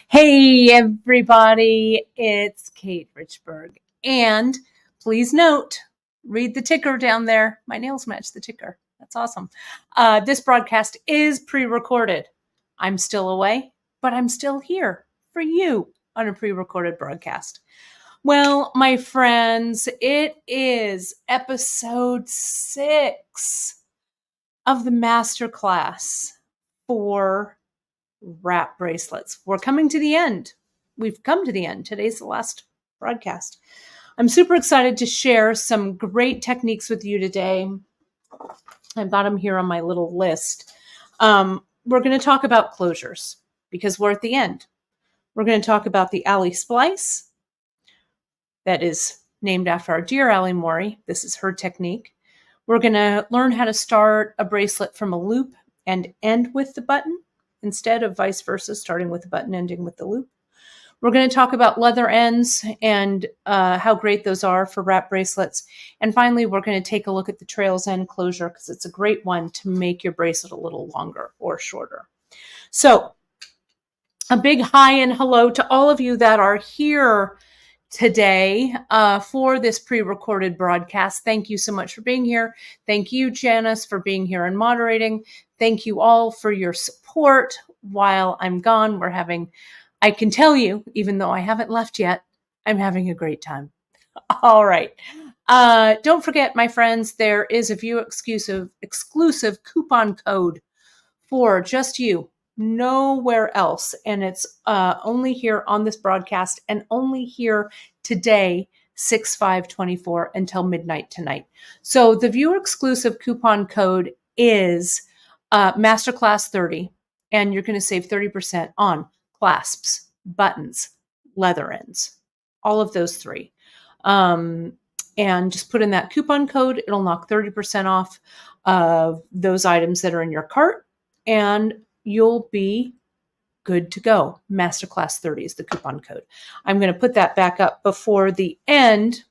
Hey, everybody, it's Kate Richburg. And please note, read the ticker down there. My nails match the ticker. That's awesome. This broadcast is pre-recorded. I'm still away, but I'm still here for you on a pre-recorded broadcast. Well, my friends, it is episode 6 of the masterclass for wrap bracelets. We're coming to the end. We've come to the end. Today's the last broadcast. I'm super excited to share some great techniques with you today. I've got them here on my little list. We're going to talk about closures because we're at the end. We're going to talk about the Alley Splice that is named after our dear Allie Morey. This is her technique. We're going to learn how to start a bracelet from a loop and end with the button, instead of vice versa, starting with the button, ending with the loop. We're going to talk about leather ends and how great those are for wrap bracelets. And finally, we're going to take a look at the trails end closure because it's a great one to make your bracelet a little longer or shorter. So a big hi and hello to all of you that are here today for this pre-recorded broadcast. Thank you so much for being here. Thank you, Janice, for being here and moderating. Thank you all for your support while I'm gone. I can tell you, even though I haven't left yet, I'm having a great time. All right. Don't forget, my friends, there is a View exclusive coupon code for just you, nowhere else. And it's only here on this broadcast and only here today, 6/5/24 until midnight tonight. So the viewer exclusive coupon code is Masterclass 30, and you're going to save 30% on clasps, buttons, leather ends, all of those three. And just put in that coupon code. It'll knock 30% off of those items that are in your cart, and you'll be good to go. Masterclass 30 is the coupon code. I'm going to put that back up before the end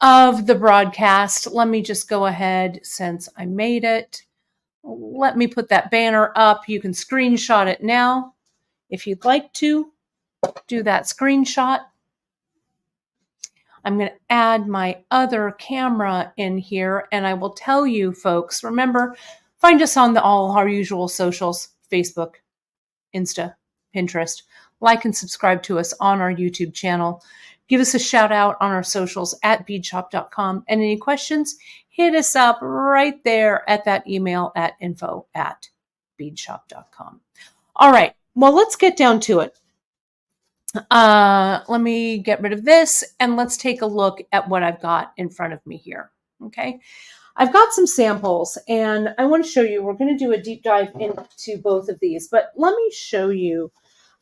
of the broadcast. Let me just go ahead, since I made it. Let me put that banner up. You can screenshot it now. If you'd like to, do that screenshot. I'm going to add my other camera in here, and I will tell you, folks, remember, find us on all our usual socials, Facebook, Insta, Pinterest. Like and subscribe to us on our YouTube channel. Give us a shout out on our socials at beadshop.com. And any questions, hit us up right there at that email at info@beadshop.com. All right. Well, let's get down to it. Let me get rid of this and let's take a look at what I've got in front of me here. Okay. I've got some samples and I want to show you, we're going to do a deep dive into both of these, but let me show you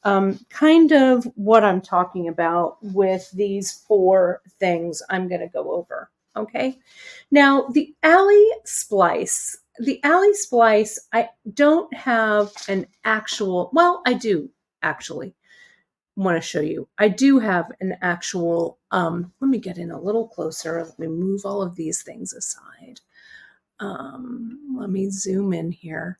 kind of what I'm talking about with these 4 things I'm going to go over. Okay. Now the Alley Splice, I don't have an actual, well, I do actually want to show you. I do have an actual, let me get in a little closer. Let me move all of these things aside. Let me zoom in here.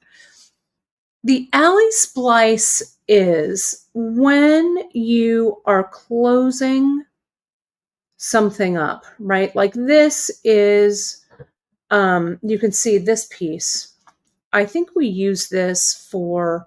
The Alley Splice is when you are closing something up, right? Like this is, you can see this piece. I think we use this for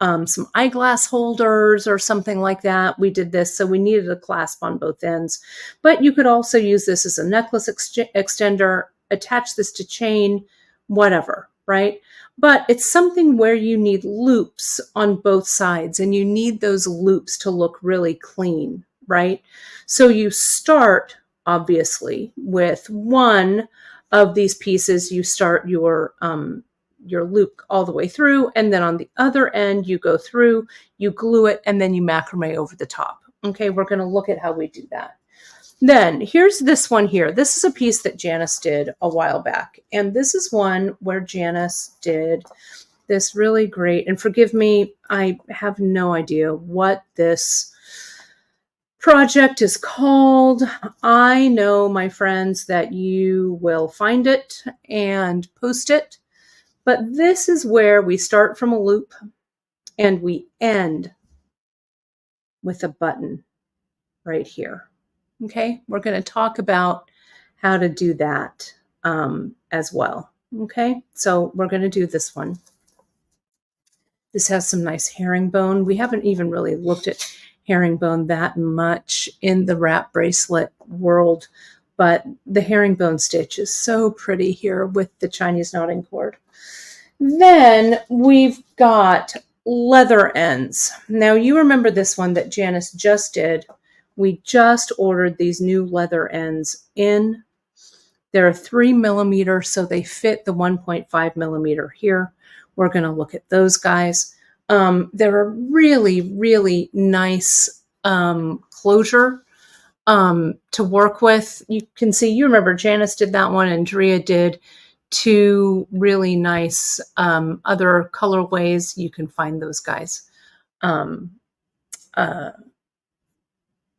some eyeglass holders or something like that. We did this, so we needed a clasp on both ends. But you could also use this as a necklace extender, attach this to chain, whatever, right? But it's something where you need loops on both sides, and you need those loops to look really clean, right? So you start, obviously, with one of these pieces. You start your loop all the way through, and then on the other end you go through, you glue it, and then you macrame over the top. Okay, we're going to look at how we do that. Then here's this one here. This is a piece that Janice did a while back, and this is one where Janice did this really great, and forgive me, I have no idea what this project is called. I know, my friends, that you will find it and post it. But this is where we start from a loop and we end with a button right here. Okay, we're going to talk about how to do that as well. Okay, so we're going to do this one. This has some nice herringbone. We haven't even really looked at herringbone that much in the wrap bracelet world, but the herringbone stitch is so pretty here with the Chinese knotting cord. Then we've got leather ends. Now you remember this one that Janice just did. We just ordered these new leather ends in. They're 3 millimeter, so they fit the 1.5 millimeter here. We're going to look at those guys. They're a really, really nice closure to work with. You can see, you remember Janice did that one and Drea did 2 really nice other colorways. You can find those guys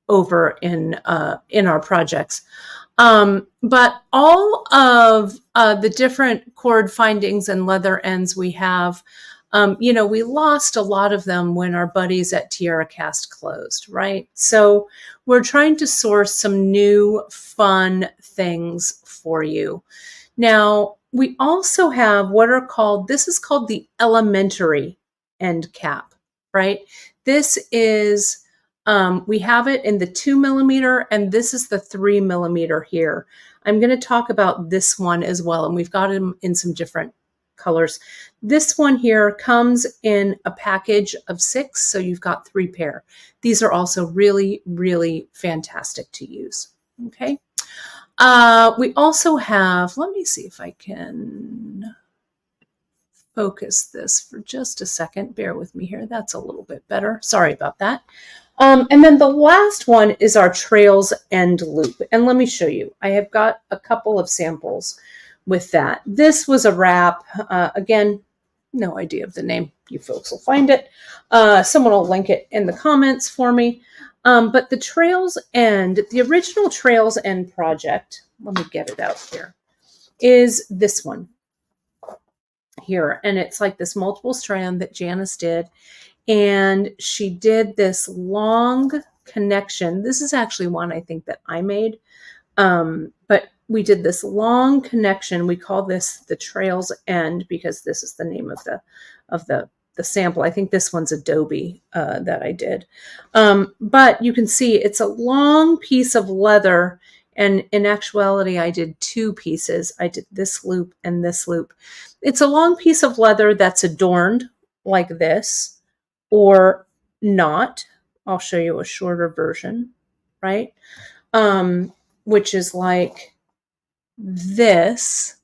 over in our projects. But all of the different cord findings and leather ends we have, we lost a lot of them when our buddies at Tiara Cast closed, right? So we're trying to source some new fun things for you. Now, we also have what are called, this is called the elementary end cap, right? This is, we have it in the 2 millimeter, and this is the 3 millimeter here. I'm going to talk about this one as well, and we've got them in some different colors. This one here comes in a package of 6, so you've got 3 pair. These are also really, really fantastic to use. Okay. We also have, let me see if I can focus this for just a second. Bear with me here. That's a little bit better. Sorry about that. And then the last one is our Trails End Loop. And let me show you. I have got a couple of samples with that. This was a wrap. Again, no idea of the name. You folks will find it. Someone will link it in the comments for me. But the Trails End, the original Trails End project, let me get it out here, is this one here. And it's like this multiple strand that Janice did. And she did this long connection. This is actually one I think that I made. But we did this long connection. We call this the Trails End because this is the name of the sample. I think this one's Adobe that I did. But you can see it's a long piece of leather. And in actuality, I did 2 pieces. I did this loop and this loop. It's a long piece of leather that's adorned like this or not. I'll show you a shorter version, right? Which is like this.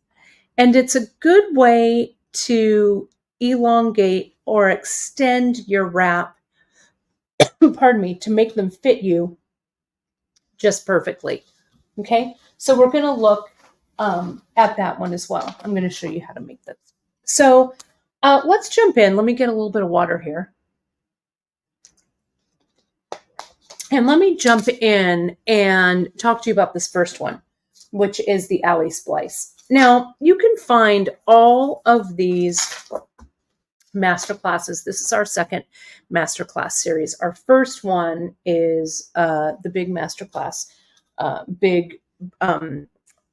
And it's a good way to elongate or extend your wrap, pardon me, to make them fit you just perfectly. Okay, so we're going to look at that one as well. I'm going to show you how to make this. So let's jump in. Let me get a little bit of water here. And let me jump in and talk to you about this first one, which is the Alley Splice. Now, you can find all of these masterclasses. This is our second masterclass series. Our first one is the big masterclass, big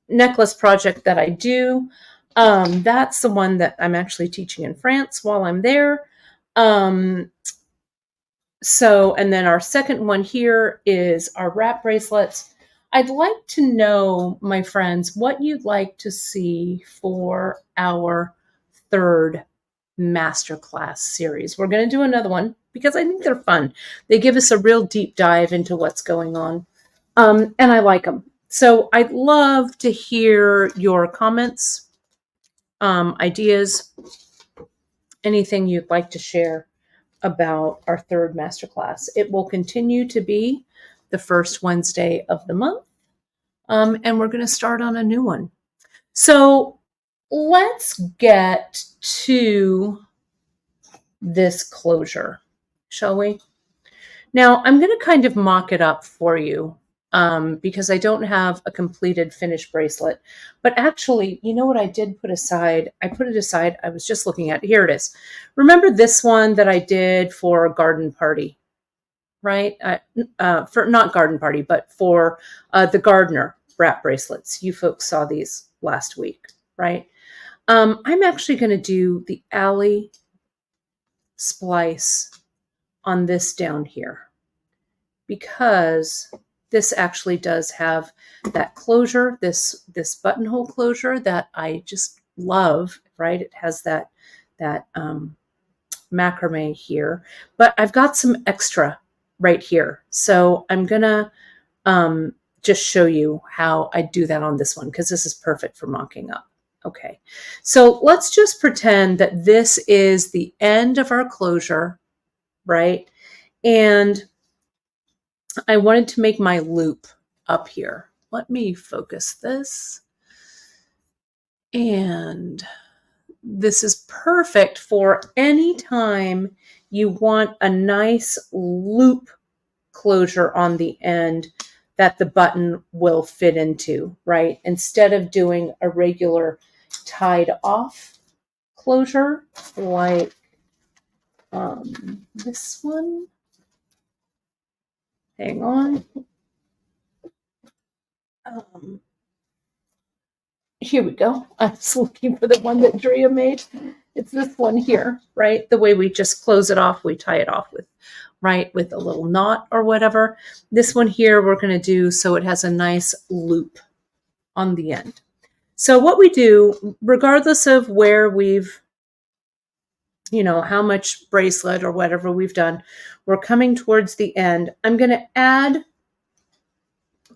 necklace project that I do. That's the one that I'm actually teaching in France while I'm there. So, and then our second one here is our wrap bracelets. I'd like to know, my friends, what you'd like to see for our third masterclass series. We're going to do another one because I think they're fun. They give us a real deep dive into what's going on. And I like them. So I'd love to hear your comments, ideas, anything you'd like to share about our third masterclass. It will continue to be the first Wednesday of the month. And we're going to start on a new one. So let's get to this closure, shall we? Now, I'm going to kind of mock it up for you because I don't have a completed finished bracelet. But actually, you know what I did put aside? I put it aside. I was just looking at, here it is. Remember this one that I did for a garden party, right? For not garden party, but for the gardener wrap bracelets. You folks saw these last week, right? I'm actually going to do the alley splice on this down here, because this actually does have that closure, this buttonhole closure that I just love, right? It has that macrame here, but I've got some extra right here. So I'm gonna just show you how I do that on this one, because this is perfect for mocking up. Okay, so let's just pretend that this is the end of our closure, right? And I wanted to make my loop up here. Let me focus this. And this is perfect for any time you want a nice loop closure on the end that the button will fit into, right? Instead of doing a regular tied off closure like this one. Hang on. Here we go. I was looking for the one that Drea made. It's this one here, right? The way we just close it off, we tie it off with, right, with a little knot or whatever. This one here we're going to do so it has a nice loop on the end. So what we do, regardless of where we've, you know, how much bracelet or whatever we've done, we're coming towards the end. I'm going to add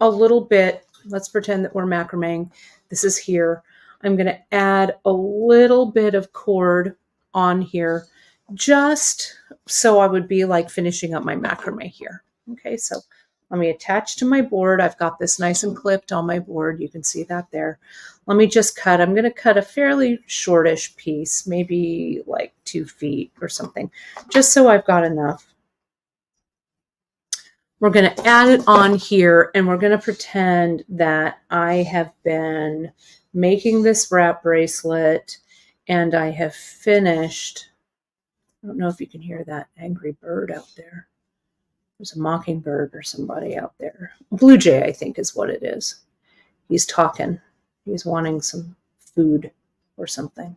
a little bit. Let's pretend that we're macrameing. This is here. I'm going to add a little bit of cord on here, just so I would be like finishing up my macrame here. Okay, so let me attach to my board. I've got this nice and clipped on my board. You can see that there. Let me just cut. I'm going to cut a fairly shortish piece, maybe like 2 feet or something, just so I've got enough. We're going to add it on here, and we're going to pretend that I have been making this wrap bracelet and I have finished. I don't know if you can hear that angry bird out there. There's a mockingbird or somebody out there. A blue jay, I think, is what it is. He's talking. He's wanting some food or something.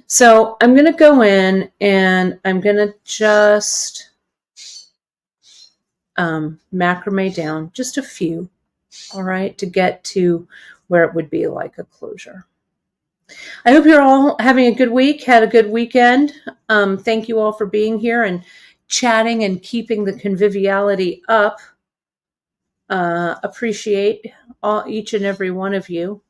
So I'm going to go in and I'm going to just macrame down just a few, all right, to get to where it would be like a closure. I hope you're all having a good week, had a good weekend. Thank you all for being here and chatting and keeping the conviviality up. Appreciate each and every one of you.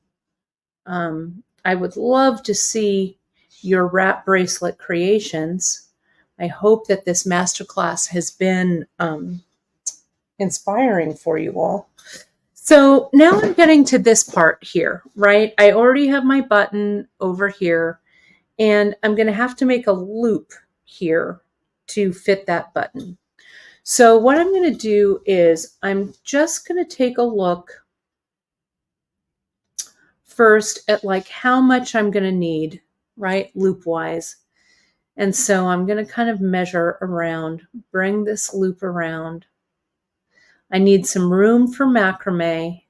I would love to see your wrap bracelet creations. I hope that this masterclass has been inspiring for you all. So now I'm getting to this part here, right? I already have my button over here, and I'm going to have to make a loop here to fit that button. So what I'm going to do is I'm just going to take a look first at like how much I'm going to need, right, loop wise. And so I'm going to kind of measure around, bring this loop around. I need some room for macrame.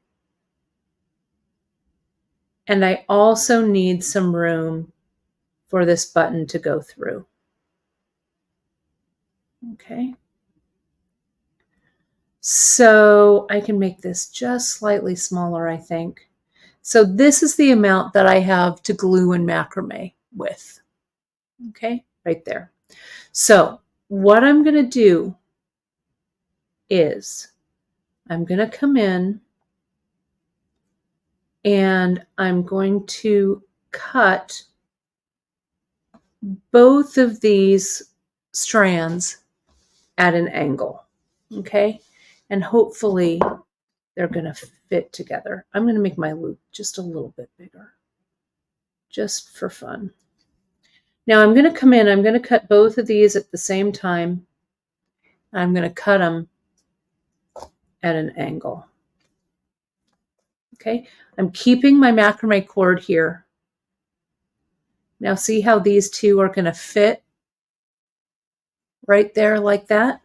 And I also need some room for this button to go through. Okay. So I can make this just slightly smaller, I think. So this is the amount that I have to glue and macrame with. Okay, right there. So what I'm going to do is I'm going to come in and I'm going to cut both of these strands at an angle, okay? And hopefully they're going to fit together. I'm going to make my loop just a little bit bigger, just for fun. Now I'm going to come in, I'm going to cut both of these at the same time. I'm going to cut them at an angle. Okay, I'm keeping my macrame cord here. Now see how these two are going to fit right there like that?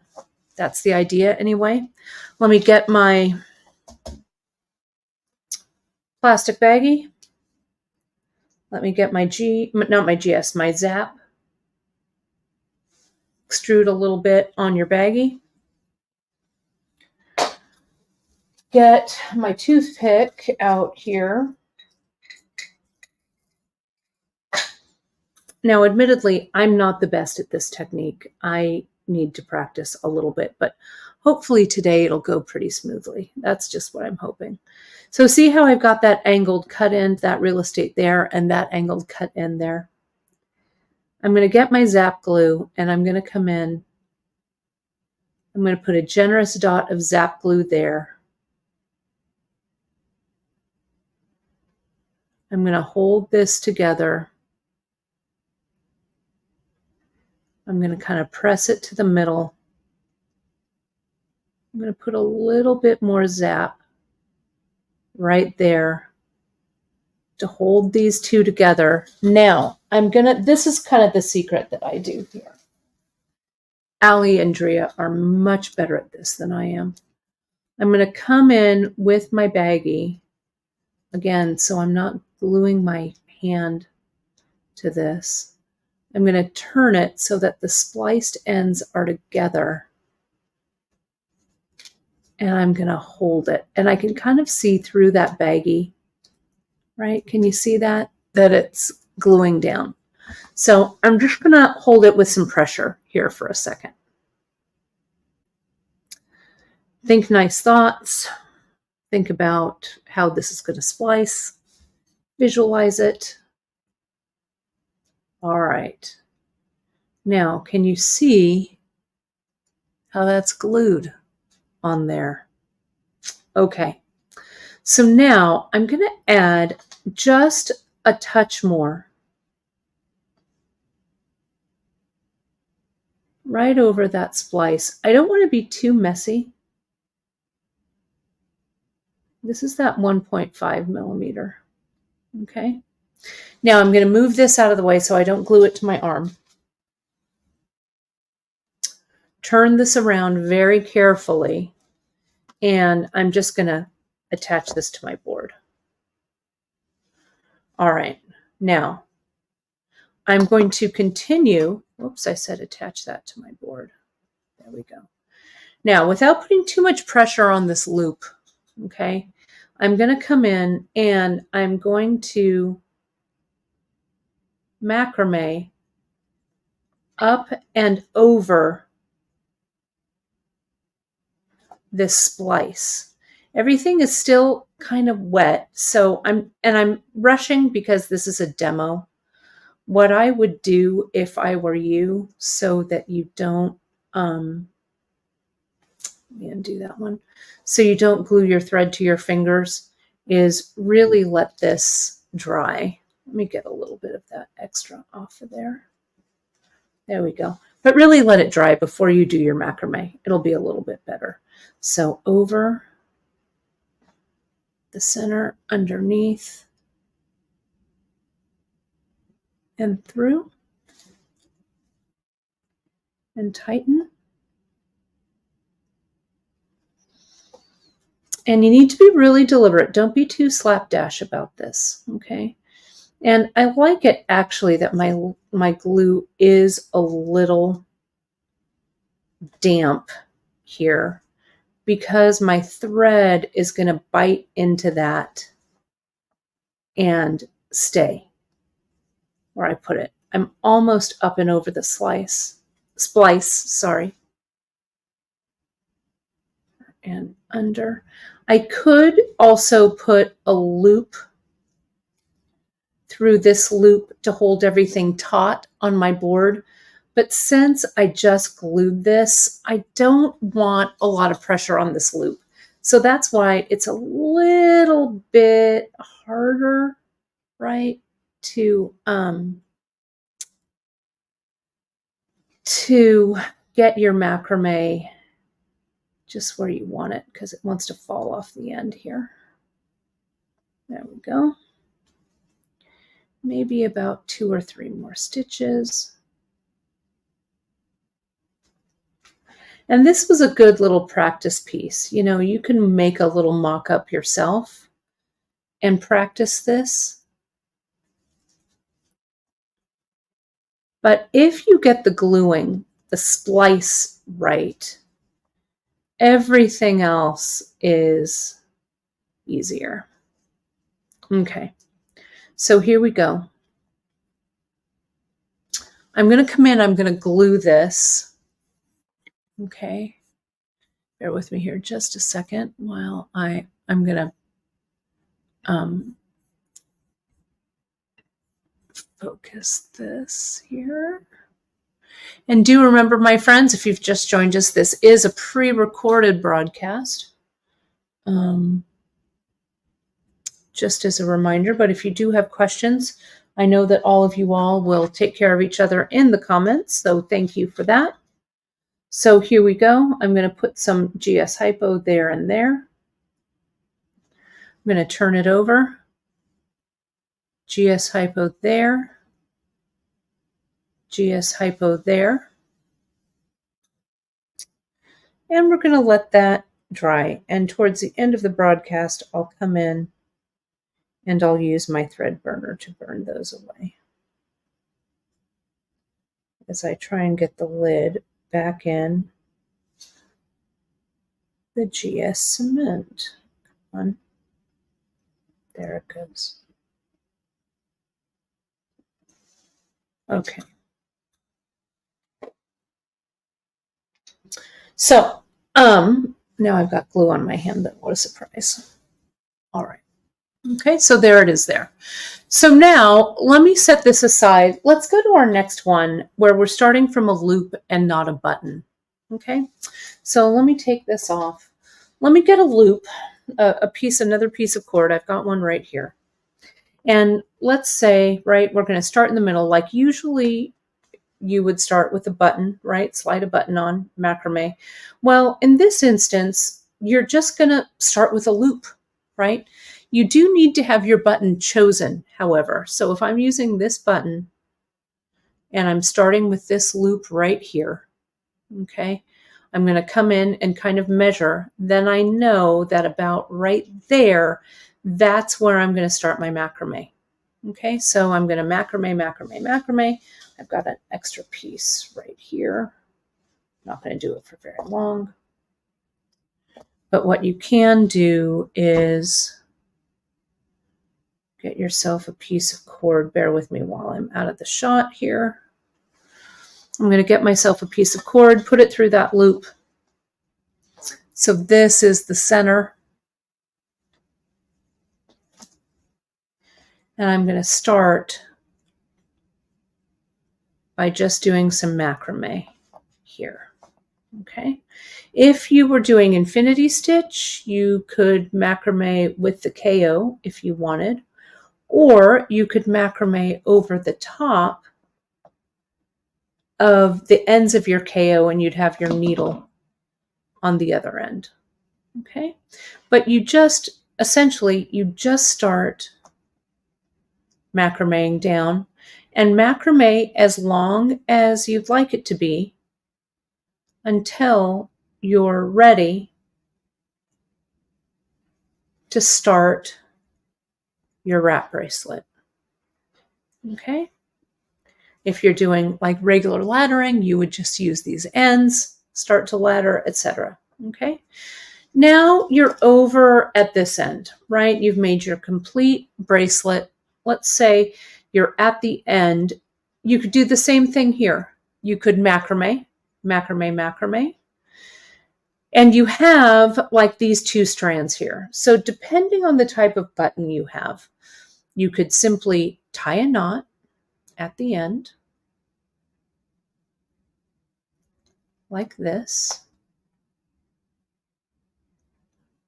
That's the idea anyway. Let me get my plastic baggie. Let me get my my Zap. Extrude a little bit on your baggie. Get my toothpick out here. Now, admittedly, I'm not the best at this technique. I need to practice a little bit, but hopefully today it'll go pretty smoothly. That's just what I'm hoping. So see how I've got that angled cut end, that real estate there, and that angled cut end there? I'm going to get my Zap glue and I'm going to come in. I'm going to put a generous dot of Zap glue there. I'm going to hold this together. I'm going to kind of press it to the middle. I'm going to put a little bit more Zap right there to hold these two together. Now, this is kind of the secret that I do here. Allie and Drea are much better at this than I am. I'm going to come in with my baggie again, so I'm not gluing my hand to this. I'm going to turn it so that the spliced ends are together. And I'm going to hold it. And I can kind of see through that baggie, right? Can you see that? That it's gluing down. So I'm just going to hold it with some pressure here for a second. Think nice thoughts. Think about how this is going to splice. Visualize it. All right. Now, can you see how that's glued on there? Okay. So now I'm going to add just a touch more right over that splice. I don't want to be too messy. This is that 1.5 millimeter. Okay. Now I'm going to move this out of the way so I don't glue it to my arm. Turn this around very carefully, and I'm just going to attach this to my board. All right. Now I'm going to continue. Whoops, I said attach that to my board. There we go. Now, without putting too much pressure on this loop, okay, I'm going to come in and I'm going to macrame up and over this splice. Everything is still kind of wet, so I'm rushing because this is a demo. What I would do if I were you, so that you don't let me undo that one, so you don't glue your thread to your fingers, is really let this dry. Let me get a little bit of that extra off of there. There we go. But really let it dry before you do your macrame. It'll be a little bit better. So over the center, underneath, and through, and tighten. And you need to be really deliberate. Don't be too slapdash about this, okay? And I like it actually that my glue is a little damp here, because my thread is going to bite into that and stay where I put it. I'm almost up and over the splice, sorry. And under. I could also put a loop through this loop to hold everything taut on my board. But since I just glued this, I don't want a lot of pressure on this loop. So that's why it's a little bit harder, right, to get your macrame just where you want it because it wants to fall off the end here. There we go. Maybe about 2 or 3 more stitches. And this was a good little practice piece. You know, you can make a little mock-up yourself and practice this. But if you get the gluing, the splice right, everything else is easier. Okay, so here we go. I'm going to come in, I'm going to glue this. Okay, bear with me here just a second while I'm going to focus this here. And do remember, my friends, if you've just joined us, this is a pre-recorded broadcast. Just as a reminder, but if you do have questions, I know that all of you all will take care of each other in the comments, so thank you for that. So here we go. I'm going to put some GS Hypo there and there. I'm going to turn it over. GS Hypo there. GS Hypo there. And we're going to let that dry. And towards the end of the broadcast, I'll come in and I'll use my thread burner to burn those away. As I try and get the lid back in the GS cement. Come on. There it goes. Okay. So, now I've got glue on my hand, but what a surprise. All right. Okay, so there it is there. So now let me set this aside. Let's go to our next one where we're starting from a loop and not a button. Okay, so let me take this off. Let me get a loop, another piece of cord. I've got one right here. And let's say, right, we're going to start in the middle. Like usually you would start with a button, right? Slide a button on macrame. Well, in this instance, you're just going to start with a loop, right? You do need to have your button chosen, however. So if I'm using this button and I'm starting with this loop right here, okay, I'm going to come in and kind of measure. Then I know that about right there, that's where I'm going to start my macrame. Okay, so I'm going to macrame, macrame, macrame. I've got an extra piece right here. Not going to do it for very long. But what you can do is get yourself a piece of cord. Bear with me while I'm out of the shot here. I'm going to get myself a piece of cord, put it through that loop. So this is the center. And I'm going to start by just doing some macrame here. Okay. If you were doing infinity stitch, you could macrame with the KO if you wanted, or you could macrame over the top of the ends of your KO and you'd have your needle on the other end. Okay. But you just, essentially, you just start macrameing down and macrame as long as you'd like it to be until you're ready to start your wrap bracelet. Okay. If you're doing like regular laddering, you would just use these ends, start to ladder, etc. Okay. Now you're over at this end, right? You've made your complete bracelet. Let's say you're at the end. You could do the same thing here. You could macrame, macrame, macrame. And you have like these 2 strands here. So depending on the type of button you have, you could simply tie a knot at the end like this,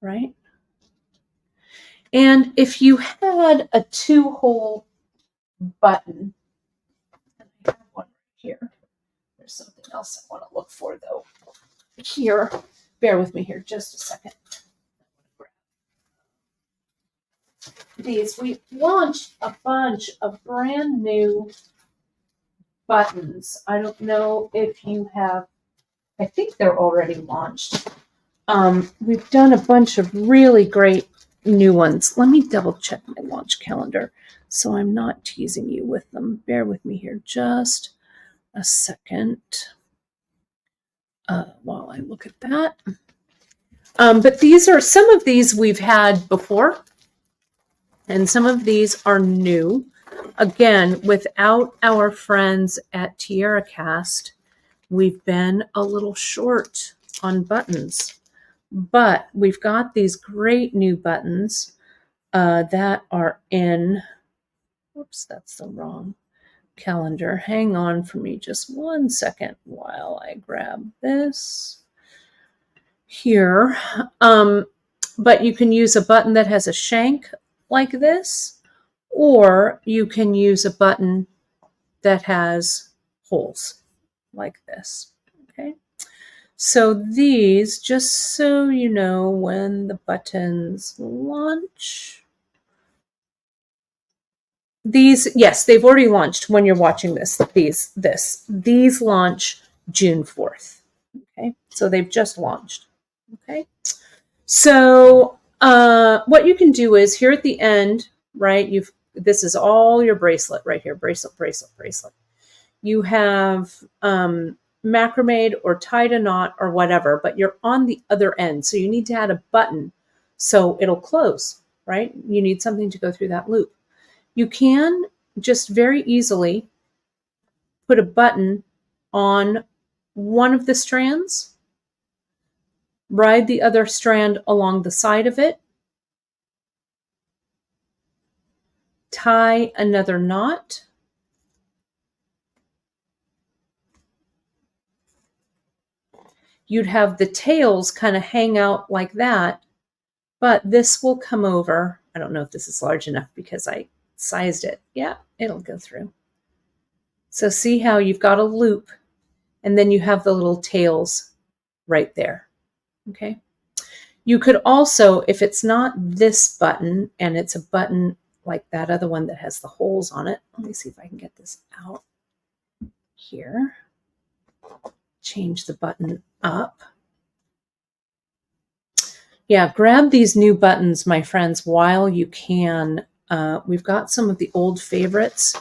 right? And if you had a 2-hole button, and I have one right here. There's something else I want to look for though. Here, bear with me here just a second. We launched a bunch of brand new buttons. I don't know if you have, I think they're already launched. We've done a bunch of really great new ones. Let me double check my launch calendar so I'm not teasing you with them. Bear with me here just a second while I look at that. But these are, some of these we've had before, and some of these are new. Again, without our friends at Tierra Cast, we've been a little short on buttons. But we've got these great new buttons that are in, oops, that's the wrong calendar. Hang on for me just 1 second while I grab this here. But you can use a button that has a shank like this, or you can use a button that has holes like this. Okay. So these, just so you know, when the buttons launch, these, yes, they've already launched when you're watching this. These launch June 4th. Okay, so they've just launched. Okay, so what you can do is here at the end, right? This is all your bracelet right here. Bracelet, bracelet, bracelet. You have macrameed or tied a knot or whatever, but you're on the other end. So you need to add a button so it'll close, right? You need something to go through that loop. You can just very easily put a button on one of the strands, ride the other strand along the side of it, tie another knot, you'd have the tails kind of hang out like that, but this will come over. I don't know if this is large enough because I sized it. Yeah, it'll go through. So see how you've got a loop and then you have the little tails right there. Okay. You could also, if it's not this button and it's a button like that other one that has the holes on it, let me see if I can get this out here. Change the button up. Yeah, grab these new buttons, my friends, while you can. We've got some of the old favorites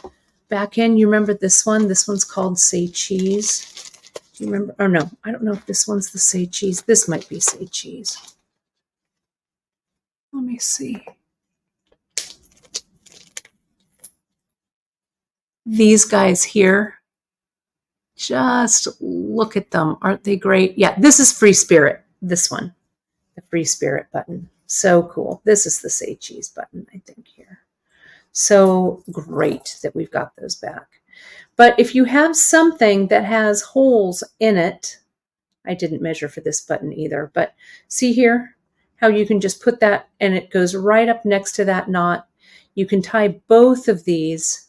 back in. You remember this one? This one's called Say Cheese. Do you remember? Oh, no, I don't know if this one's the Say Cheese. This might be Say Cheese. Let me see. These guys here, just look at them. Aren't they great? Yeah, this is Free Spirit, this one, the Free Spirit button. So cool. This is the Say Cheese button, I think, here. So great that we've got those back. But if you have something that has holes in it, I didn't measure for this button either, but see here how you can just put that and it goes right up next to that knot. You can tie both of these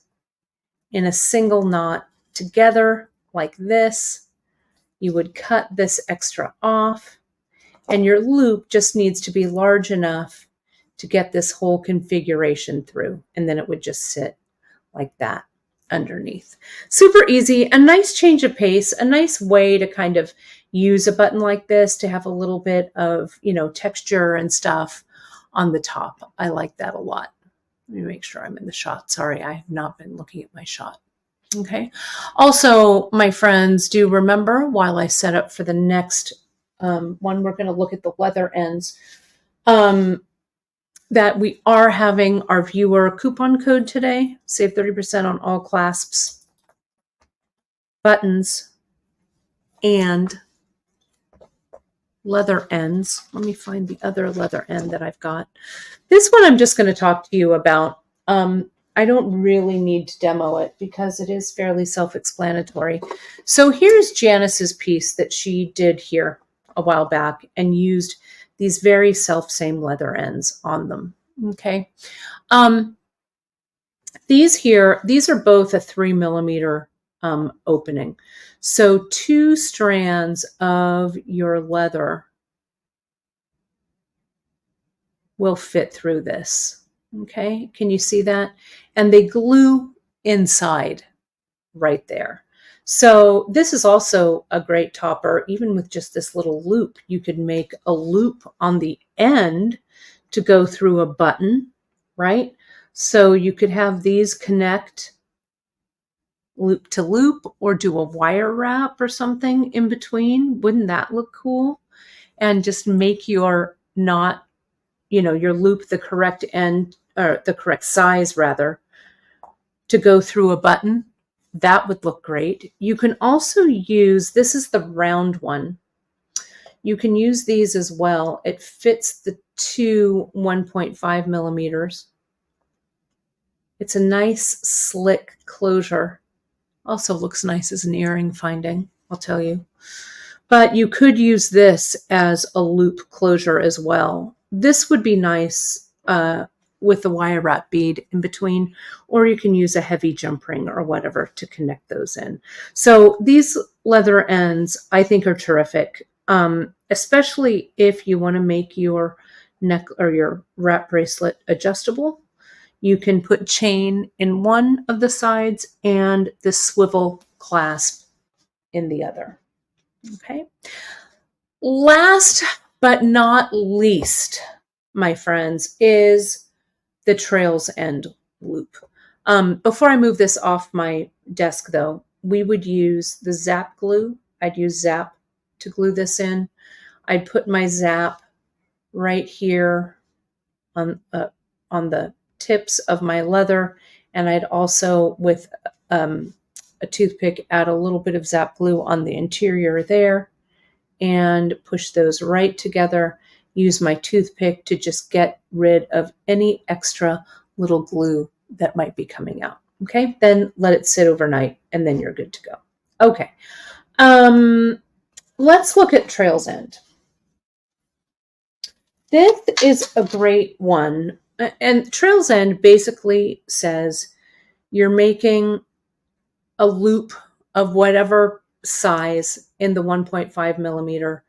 in a single knot together like this. You would cut this extra off, and your loop just needs to be large enough to get this whole configuration through, and then it would just sit like that underneath. Super easy, a nice change of pace, a nice way to kind of use a button like this to have a little bit of, you know, texture and stuff on the top. I like that a lot. Let me make sure I'm in the shot. Sorry, I have not been looking at my shot. Okay. Also, my friends, do remember while I set up for the next one, we're going to look at the leather ends, that we are having our viewer coupon code today. Save 30% on all clasps, buttons, and leather ends. Let me find the other leather end that I've got. This one I'm just going to talk to you about. I don't really need to demo it because it is fairly self-explanatory. So here's Janice's piece that she did here a while back and used these very self-same leather ends on them. Okay. These are both a 3 millimeter opening. So 2 strands of your leather will fit through this. Okay, can you see that? And they glue inside right there. So this is also a great topper. Even with just this little loop, you could make a loop on the end to go through a button, right? So you could have these connect loop to loop, or do a wire wrap or something in between. Wouldn't that look cool? And just make your knot, your loop the correct end, or the correct size rather, to go through a button. That would look great. You can also use, this is the round one. You can use these as well. It fits the two 1.5 millimeters. It's a nice slick closure. Also looks nice as an earring finding, I'll tell you. But you could use this as a loop closure as well. This would be nice with the wire wrap bead in between, or you can use a heavy jump ring or whatever to connect those in. So these leather ends I think are terrific, especially if you want to make your neck or your wrap bracelet adjustable. You can put chain in one of the sides and the swivel clasp in the other. Okay. Last but not least, my friends, is the trails end loop. Before I move this off my desk though, we would use the Zap glue. I'd use Zap to glue this in. I'd put my Zap right here on the tips of my leather, and I'd also, with a toothpick, add a little bit of Zap glue on the interior there and push those right together. Use my toothpick to just get rid of any extra little glue that might be coming out. Okay, then let it sit overnight and then you're good to go. Okay, let's look at Trails End. This is a great one. And Trails End basically says you're making a loop of whatever size in the 1.5 millimeter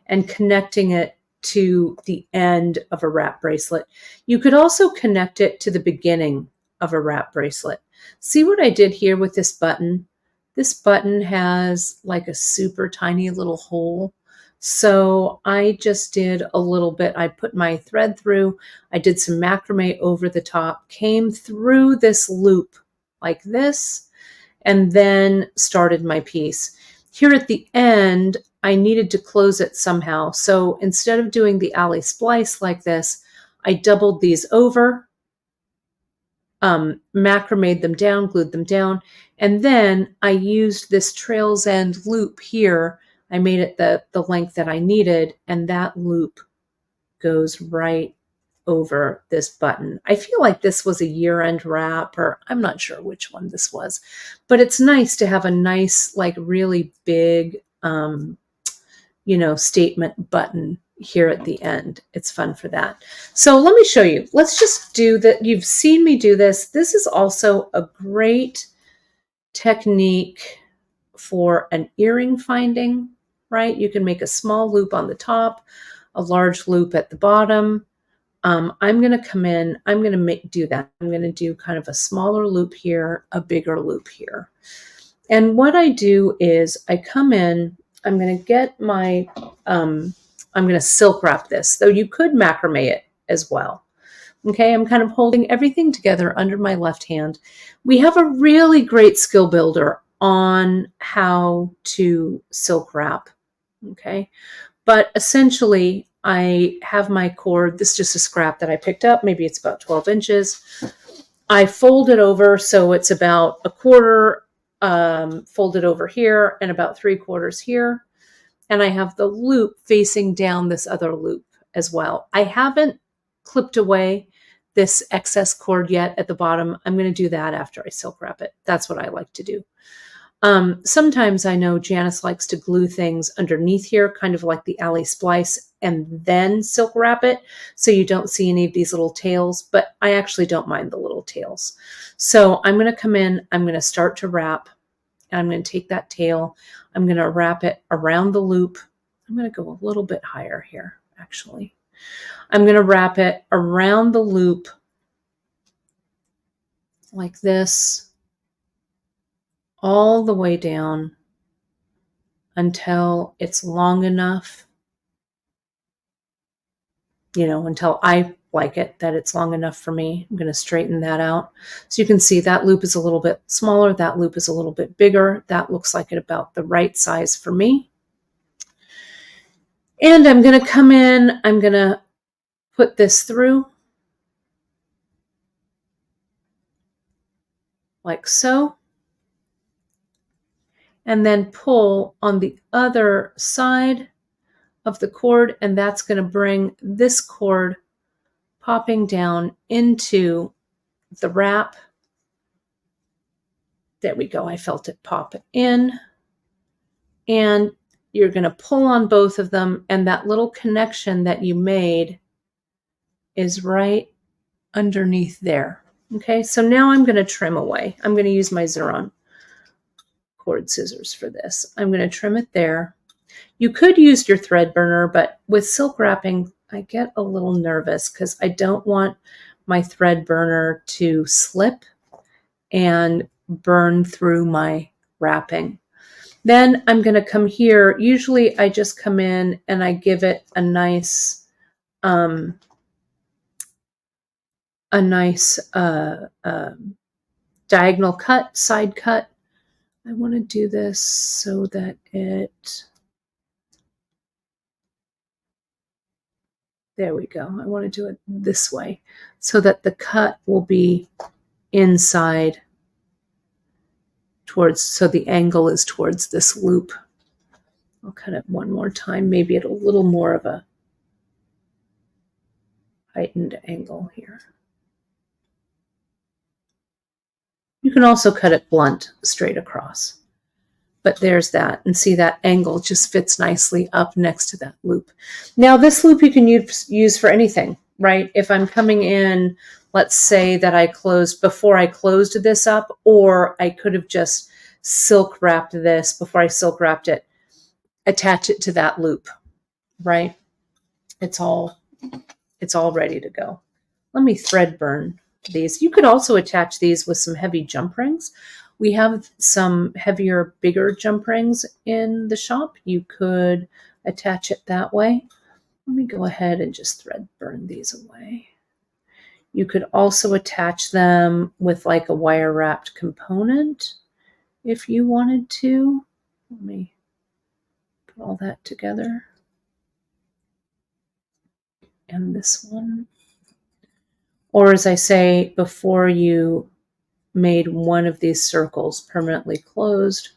and connecting it to the end of a wrap bracelet. You could also connect it to the beginning of a wrap bracelet. See what I did here with this button? This button has like a super tiny little hole. So I just did a little bit. I put my thread through, I did some macrame over the top, came through this loop like this, and then started my piece. Here at the end, I needed to close it somehow. So instead of doing the alley splice like this, I doubled these over, macrame'd them down, glued them down, and then I used this Trails End loop here. I made it the length that I needed, and that loop goes right over this button. I feel like this was a year-end wrap, or I'm not sure which one this was, but it's nice to have a nice, like really big, statement button here at the end. It's fun for that. So let me show you. Let's just do that. You've seen me do this. This is also a great technique for an earring finding, right? You can make a small loop on the top, a large loop at the bottom. I'm going to come in, I'm going to do that. I'm going to do kind of a smaller loop here, a bigger loop here. And what I do is I come in, I'm going to get my, I'm going to silk wrap this, though you could macrame it as well. Okay, I'm kind of holding everything together under my left hand. We have a really great skill builder on how to silk wrap. Okay, but essentially I have my cord. This is just a scrap that I picked up. Maybe it's about 12 inches. I fold it over so it's about a quarter folded over here and about 3/4 here. And I have the loop facing down this other loop as well. I haven't clipped away this excess cord yet at the bottom. I'm going to do that after I silk wrap it. That's what I like to do. Sometimes I know Janice likes to glue things underneath here, kind of like the alley splice, and then silk wrap it so you don't see any of these little tails, but I actually don't mind the little tails. So I'm going to come in, I'm going to start to wrap, and I'm going to take that tail, I'm going to wrap it around the loop. I'm going to go a little bit higher here, actually. I'm going to wrap it around the loop like this, all the way down until it's long enough, until I like it, that it's long enough for me. I'm going to straighten that out. So you can see that loop is a little bit smaller. That loop is a little bit bigger. That looks like it about the right size for me. And I'm going to come in, I'm going to put this through like so, and then pull on the other side of the cord, and that's going to bring this cord popping down into the wrap. There we go. I felt it pop in. And you're going to pull on both of them, and that little connection that you made is right underneath there. Okay, so now I'm going to trim away. I'm going to use my Xeron cord scissors for this. I'm going to trim it there. You could use your thread burner, but with silk wrapping, I get a little nervous because I don't want my thread burner to slip and burn through my wrapping. Then I'm going to come here. Usually I just come in and I give it a nice diagonal cut, side cut. I want to do this so that there we go. I want to do it this way so that the cut will be inside so the angle is towards this loop. I'll cut it one more time, maybe at a little more of a heightened angle here. You can also cut it blunt straight across. But there's that, and see that angle just fits nicely up next to that loop. Now this loop you can use for anything, right? If I'm coming in, let's say that I closed before I closed this up, or I could have just silk wrapped this before I silk wrapped it, attach it to that loop, right? It's all ready to go. Let me thread burn these. You could also attach these with some heavy jump rings. We have some heavier, bigger jump rings in the shop. You could attach it that way. Let me go ahead and just thread burn these away. You could also attach them with like a wire wrapped component if you wanted to. Let me put all that together. And this one. Or as I say, before you made one of these circles permanently closed,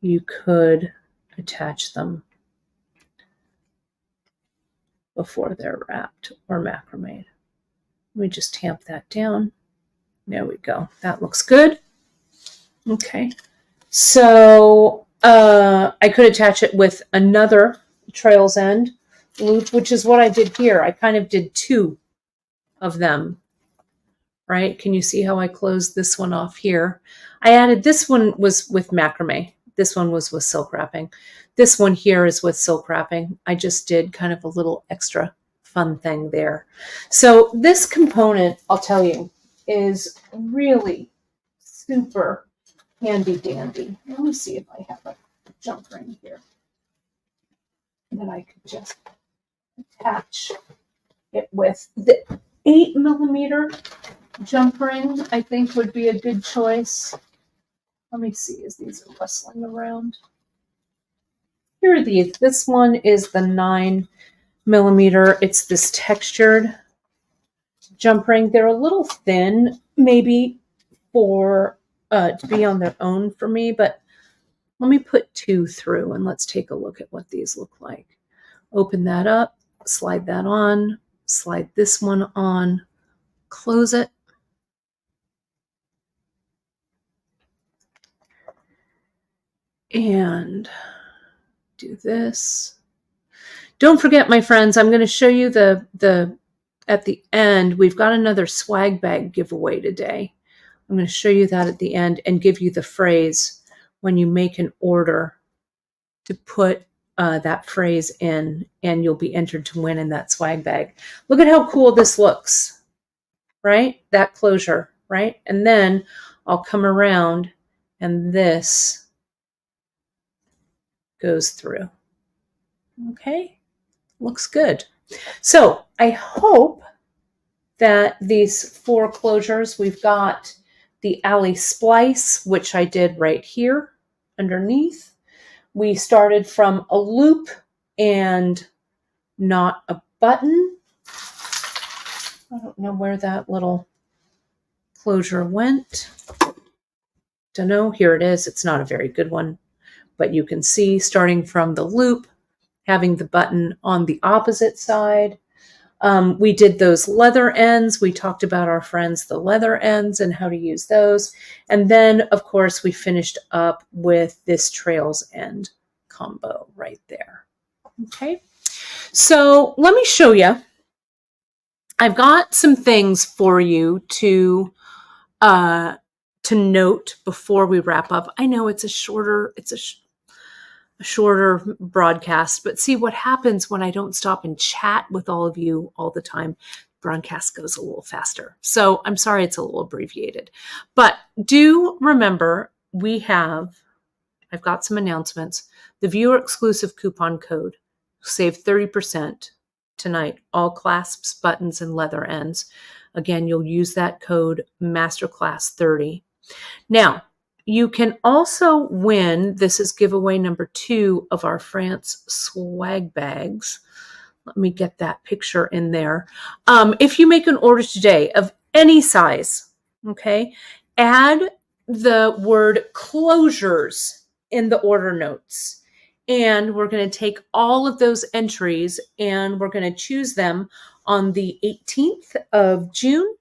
you could attach them before they're wrapped or macrameed. Let me just tamp that down. There we go. That looks good. Okay. So I could attach it with another trail's end loop, which is what I did here. I kind of did two of them, right? Can you see how I closed this one off here? I added, this one was with macrame. This one was with silk wrapping. This one here is with silk wrapping. I just did kind of a little extra fun thing there. So this component, I'll tell you, is really super handy dandy. Let me see if I have a jump ring here that I could just attach it with. The 8mm jump ring, I think, would be a good choice. Let me see as these are rustling around. Here are these. This one is the 9mm. It's this textured jump ring. They're a little thin, maybe for to be on their own for me, but let me put two through and let's take a look at what these look like. Open that up, slide that on, slide this one on, close it. And do this. Don't forget, my friends, I'm going to show you at the end, we've got another swag bag giveaway today. I'm going to show you that at the end and give you the phrase when you make an order to put that phrase in, and you'll be entered to win in that swag bag. Look at how cool this looks, right? That closure, right? And then I'll come around and this goes through. Okay, looks good. So I hope that these 4 closures, we've got the alley splice, which I did right here underneath. We started from a loop and not a button. I don't know where that little closure went. Don't know. Here it is. It's not a very good one, but you can see starting from the loop, having the button on the opposite side. We did those leather ends. We talked about our friends, the leather ends, and how to use those. And then, of course, we finished up with this trails end combo right there. Okay. So let me show you. I've got some things for you to note before we wrap up. I know it's a shorter broadcast, but see what happens when I don't stop and chat with all of you all the time. Broadcast goes a little faster. So I'm sorry it's a little abbreviated, but do remember I've got some announcements. The viewer exclusive coupon code, save 30% tonight, all clasps, buttons, and leather ends. Again, you'll use that code masterclass30. Now, you can also win, this is giveaway number 2 of our France swag bags. Let me get that picture in there. If you make an order today of any size, okay, add the word closures in the order notes. And we're going to take all of those entries and we're going to choose them on the 18th of June.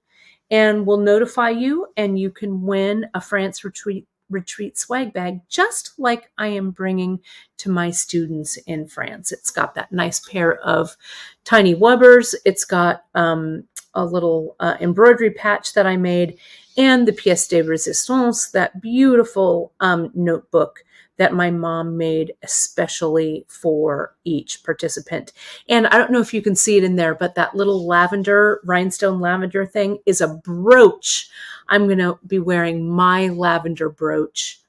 And we'll notify you, and you can win a France retreat swag bag, just like I am bringing to my students in France. It's got that nice pair of tiny wubbers. It's got a little embroidery patch that I made, and the pièce de résistance, that beautiful notebook that my mom made especially for each participant. And I don't know if you can see it in there, but that little rhinestone lavender thing is a brooch. I'm going to be wearing my lavender brooch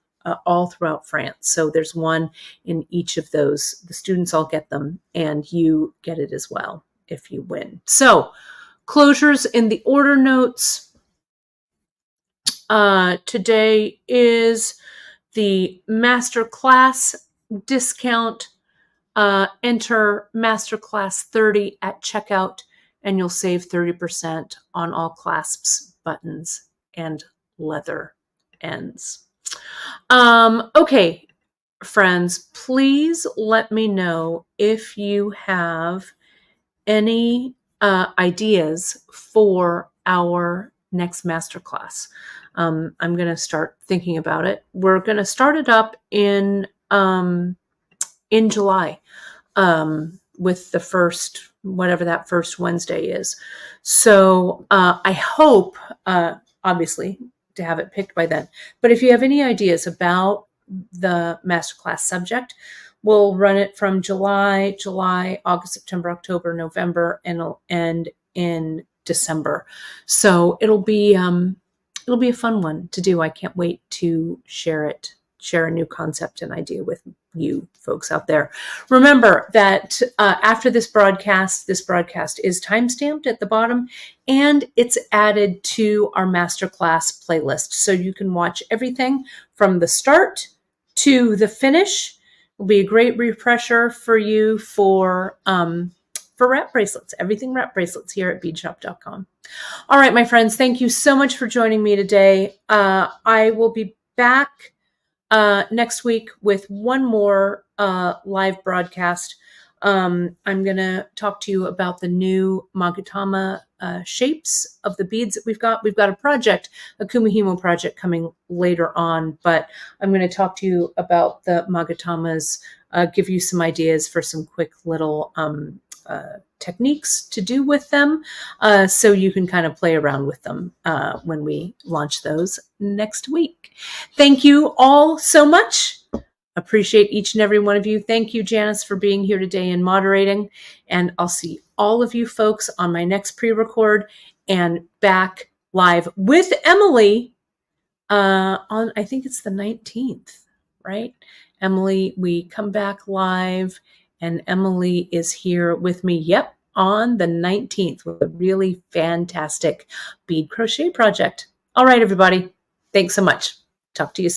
all throughout France. So there's one in each of those. The students all get them, and you get it as well if you win. So closures in the order notes. Today is the masterclass discount. Enter masterclass 30 at checkout, and you'll save 30% on all clasps, buttons, and leather ends. Okay, friends, please let me know if you have any ideas for our next masterclass. I'm going to start thinking about it. We're going to start it up in July with the first, whatever that first Wednesday is. So I hope, obviously, to have it picked by then. But if you have any ideas about the masterclass subject, we'll run it from July, August, September, October, November, and it'll end in December. So it'll be a fun one to do. I can't wait to share a new concept and idea with you folks out there. Remember that after this broadcast is timestamped at the bottom, and it's added to our masterclass playlist. So you can watch everything from the start to the finish. It'll be a great refresher for you for wrap bracelets, everything wrap bracelets here at beadshop.com. All right, my friends, thank you so much for joining me today. I will be back next week with one more live broadcast. I'm going to talk to you about the new Magatama shapes of the beads that we've got. We've got a project, a Kumihimo project coming later on, but I'm going to talk to you about the Magatamas, give you some ideas for some quick little techniques to do with them, so you can kind of play around with them when we launch those next week. Thank you all so much. Appreciate each and every one of you. Thank you, Janice, for being here today and moderating. And I'll see all of you folks on my next pre-record and back live with Emily on, I think it's the 19th, right? Emily, we come back live and Emily is here with me. Yep, on the 19th with a really fantastic bead crochet project. All right, everybody. Thanks so much. Talk to you soon.